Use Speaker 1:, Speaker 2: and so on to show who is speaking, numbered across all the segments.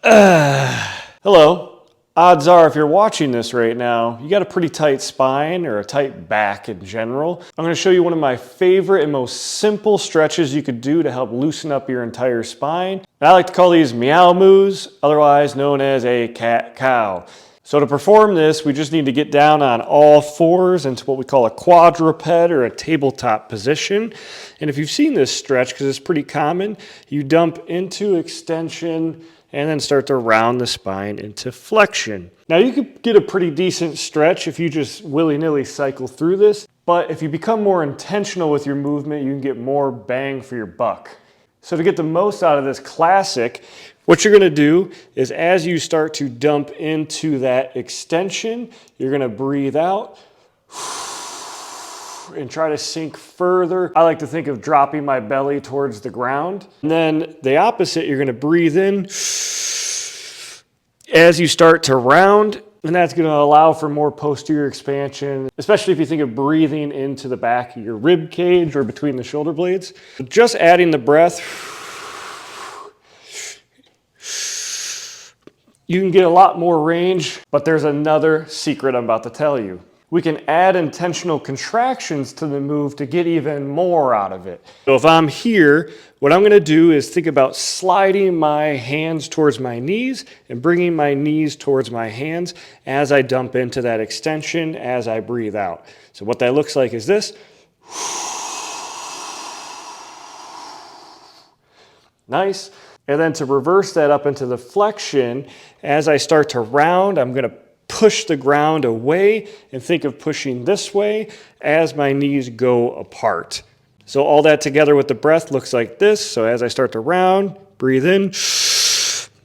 Speaker 1: Hello. Odds are if you're watching this right now, you got a pretty tight spine or a tight back in general. I'm going to show you one of my favorite and most simple stretches you could do to help loosen up your entire spine. And I like to call these meow moos, otherwise known as a cat-cow. So to perform this, we just need to get down on all fours into what we call a quadruped or a tabletop position. And if you've seen this stretch, because it's pretty common, you dump into extension and then start to round the spine into flexion. Now you could get a pretty decent stretch if you just willy-nilly cycle through this, but if you become more intentional with your movement, you can get more bang for your buck. So to get the most out of this classic, what you're gonna do is as you start to dump into that extension, you're gonna breathe out and try to sink further. I like to think of dropping my belly towards the ground. And then the opposite, you're gonna breathe in as you start to round, and that's gonna allow for more posterior expansion, especially if you think of breathing into the back of your rib cage or between the shoulder blades. Just adding the breath, you can get a lot more range, but there's another secret I'm about to tell you. We can add intentional contractions to the move to get even more out of it. So if I'm here, what I'm gonna do is think about sliding my hands towards my knees and bringing my knees towards my hands as I dump into that extension, as I breathe out. So what that looks like is this. Nice. And then to reverse that up into the flexion, as I start to round, I'm gonna push the ground away and think of pushing this way as my knees go apart. So all that together with the breath looks like this. So as I start to round, breathe in,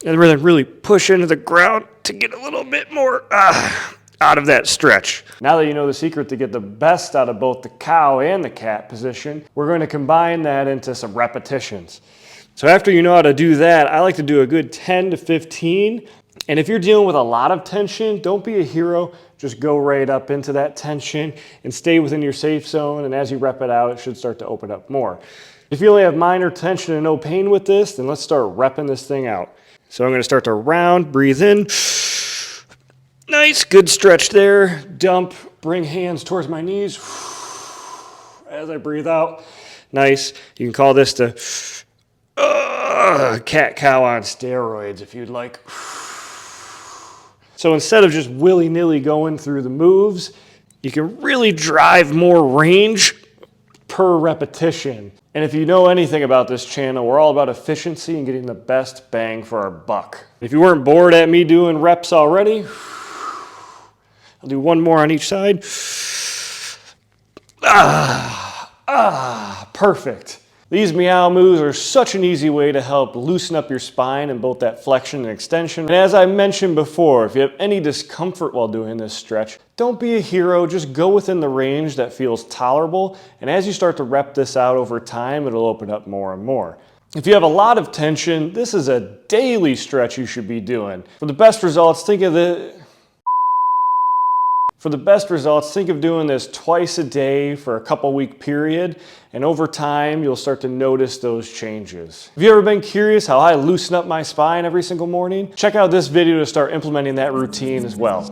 Speaker 1: and then really push into the ground to get a little bit more out of that stretch. Now that you know the secret to get the best out of both the cow and the cat position, we're going to combine that into some repetitions. So after you know how to do that, I like to do a good 10 to 15. And if you're dealing with a lot of tension, don't be a hero. Just go right up into that tension and stay within your safe zone. And as you rep it out, it should start to open up more. If you only have minor tension and no pain with this, then let's start repping this thing out. So I'm going to start to round, breathe in. Nice, good stretch there. Dump, bring hands towards my knees. As I breathe out. Nice. You can call this the cat-cow on steroids if you'd like. So instead of just willy-nilly going through the moves, you can really drive more range per repetition. And if you know anything about this channel, we're all about efficiency and getting the best bang for our buck. If you weren't bored at me doing reps already, I'll do one more on each side. Perfect. These meow moves are such an easy way to help loosen up your spine in both that flexion and extension. And as I mentioned before, if you have any discomfort while doing this stretch, don't be a hero, just go within the range that feels tolerable. And as you start to rep this out over time, it'll open up more and more. If you have a lot of tension, this is a daily stretch you should be doing. For the best results, think of doing this twice a day for a couple-week period, and over time, you'll start to notice those changes. Have you ever been curious how I loosen up my spine every single morning? Check out this video to start implementing that routine as well.